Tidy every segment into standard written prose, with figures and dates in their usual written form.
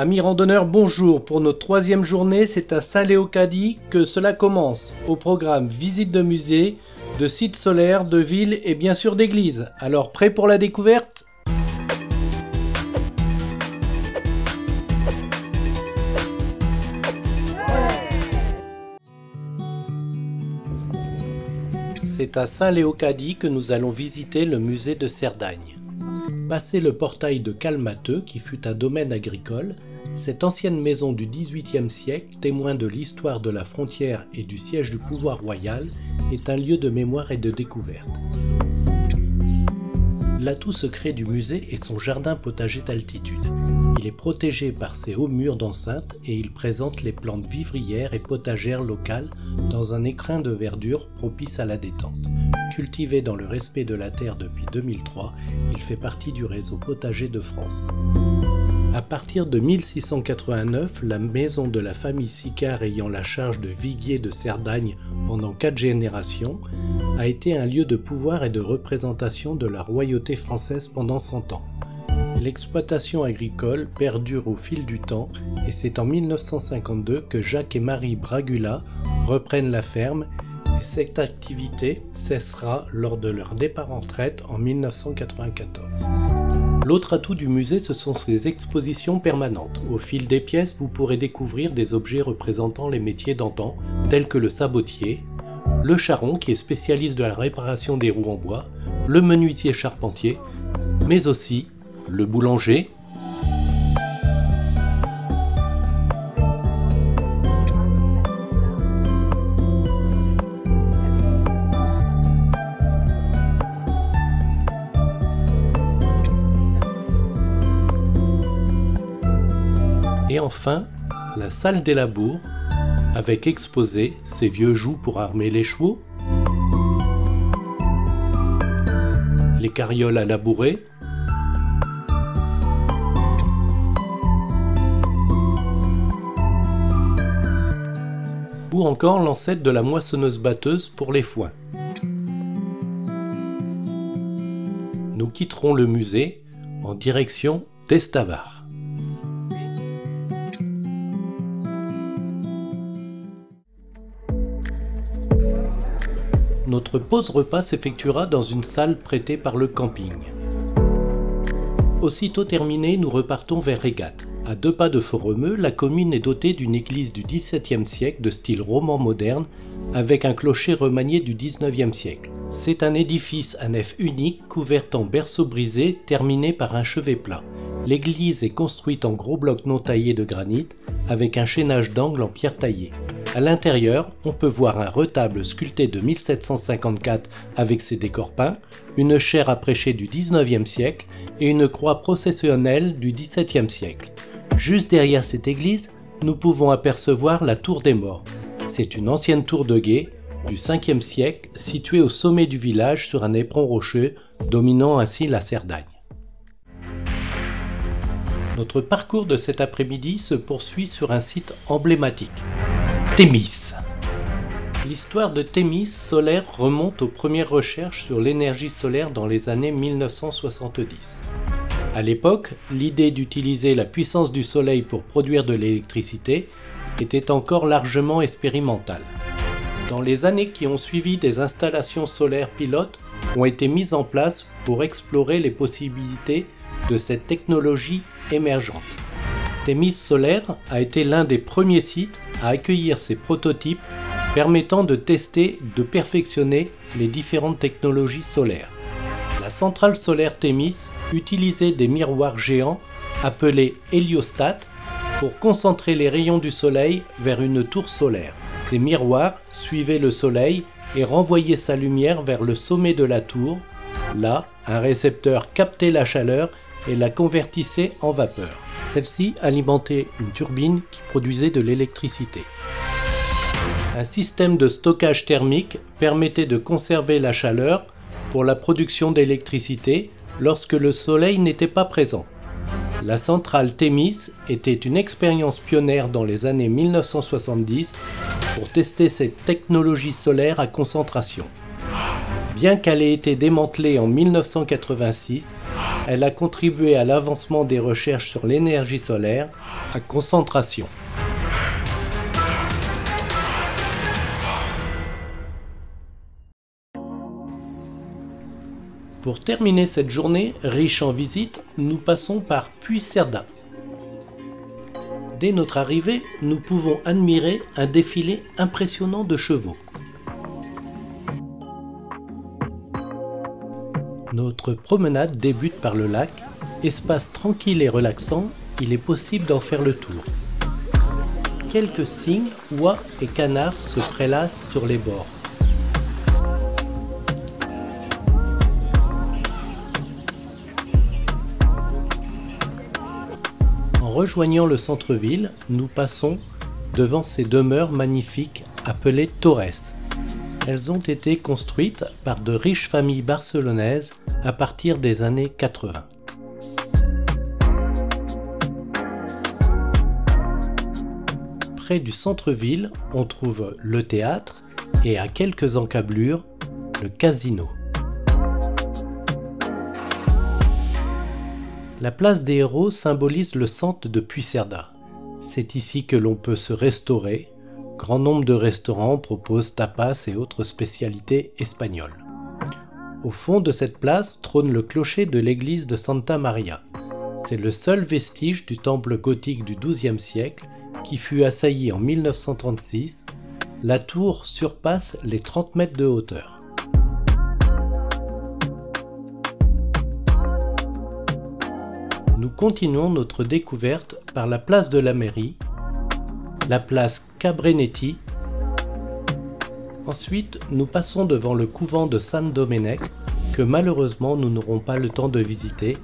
Amis randonneurs, bonjour. Pour notre troisième journée, c'est à Saint-Léocadie que cela commence. Au programme visite de musées, de sites solaires, de villes et bien sûr d'églises. Alors prêt pour la découverte ? C'est à Saint-Léocadie que nous allons visiter le musée de Cerdagne. Passé le portail de Calmateux, qui fut un domaine agricole, cette ancienne maison du XVIIIe siècle, témoin de l'histoire de la frontière et du siège du pouvoir royal, est un lieu de mémoire et de découverte. L'atout secret du musée est son jardin potager d'altitude. Il est protégé par ses hauts murs d'enceinte et il présente les plantes vivrières et potagères locales dans un écrin de verdure propice à la détente. Cultivé dans le respect de la terre depuis 2003, il fait partie du réseau potager de France. À partir de 1689, la maison de la famille Sicard ayant la charge de Viguier de Cerdagne pendant 4 générations a été un lieu de pouvoir et de représentation de la royauté française pendant 100 ans. L'exploitation agricole perdure au fil du temps et c'est en 1952 que Jacques et Marie Bragula reprennent la ferme et cette activité cessera lors de leur départ en retraite en 1994. L'autre atout du musée, ce sont ses expositions permanentes. Au fil des pièces, vous pourrez découvrir des objets représentant les métiers d'antan, tels que le sabotier, le charron qui est spécialiste de la réparation des roues en bois, le menuisier charpentier, mais aussi le boulanger, et enfin la salle des labours avec exposé ses vieux jougs pour armer les chevaux, les carrioles à labourer, ou encore l'ancêtre de la moissonneuse-batteuse pour les foins. Nous quitterons le musée en direction d'Estavar. Notre pause repas s'effectuera dans une salle prêtée par le camping. Aussitôt terminé, nous repartons vers Régates. À 2 pas de Foremeux, la commune est dotée d'une église du XVIIe siècle de style roman moderne avec un clocher remanié du XIXe siècle. C'est un édifice à nef unique couverte en berceau brisé terminé par un chevet plat. L'église est construite en gros blocs non taillés de granit avec un chaînage d'angle en pierre taillée. À l'intérieur, on peut voir un retable sculpté de 1754 avec ses décors peints, une chaire à prêcher du XIXe siècle et une croix processionnelle du XVIIe siècle. Juste derrière cette église, nous pouvons apercevoir la tour des Morts. C'est une ancienne tour de guet du 5e siècle située au sommet du village sur un éperon rocheux, dominant ainsi la Cerdagne. Notre parcours de cet après-midi se poursuit sur un site emblématique, Thémis. L'histoire de Thémis solaire remonte aux premières recherches sur l'énergie solaire dans les années 1970. À l'époque, l'idée d'utiliser la puissance du soleil pour produire de l'électricité était encore largement expérimentale. Dans les années qui ont suivi, des installations solaires pilotes ont été mises en place pour explorer les possibilités de cette technologie émergente. Thémis Solaire a été l'un des premiers sites à accueillir ces prototypes permettant de tester et de perfectionner les différentes technologies solaires. La centrale solaire Thémis utilisait des miroirs géants appelés héliostats pour concentrer les rayons du soleil vers une tour solaire. Ces miroirs suivaient le soleil et renvoyaient sa lumière vers le sommet de la tour. Là, un récepteur captait la chaleur et la convertissait en vapeur. Celle-ci alimentait une turbine qui produisait de l'électricité. Un système de stockage thermique permettait de conserver la chaleur pour la production d'électricité lorsque le soleil n'était pas présent. La centrale Thémis était une expérience pionnière dans les années 1970 pour tester cette technologie solaire à concentration. Bien qu'elle ait été démantelée en 1986, Elle a contribué à l'avancement des recherches sur l'énergie solaire à concentration. Pour terminer cette journée riche en visites, nous passons par Puigcerdà. Dès notre arrivée, nous pouvons admirer un défilé impressionnant de chevaux. Notre promenade débute par le lac, espace tranquille et relaxant, il est possible d'en faire le tour. Quelques cygnes, oies et canards se prélassent sur les bords. En rejoignant le centre-ville, nous passons devant ces demeures magnifiques appelées torres. Elles ont été construites par de riches familles barcelonaises à partir des années 80. Près du centre-ville, on trouve le théâtre et à quelques encablures, le casino. La place des Héros symbolise le centre de Puigcerdà. C'est ici que l'on peut se restaurer. Grand nombre de restaurants proposent tapas et autres spécialités espagnoles. Au fond de cette place trône le clocher de l'église de Santa Maria. C'est le seul vestige du temple gothique du XIIe siècle qui fut assailli en 1936. La tour surpasse les 30 mètres de hauteur. Nous continuons notre découverte par la place de la mairie, la place Cabrenetti. Ensuite, nous passons devant le couvent de San Domènec que malheureusement nous n'aurons pas le temps de visiter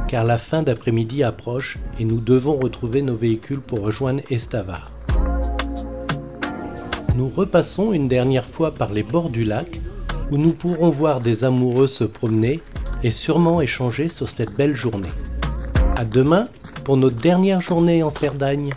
car la fin d'après-midi approche et nous devons retrouver nos véhicules pour rejoindre Estavar. Nous repassons une dernière fois par les bords du lac où nous pourrons voir des amoureux se promener et sûrement échanger sur cette belle journée. À demain pour notre dernière journée en Cerdagne.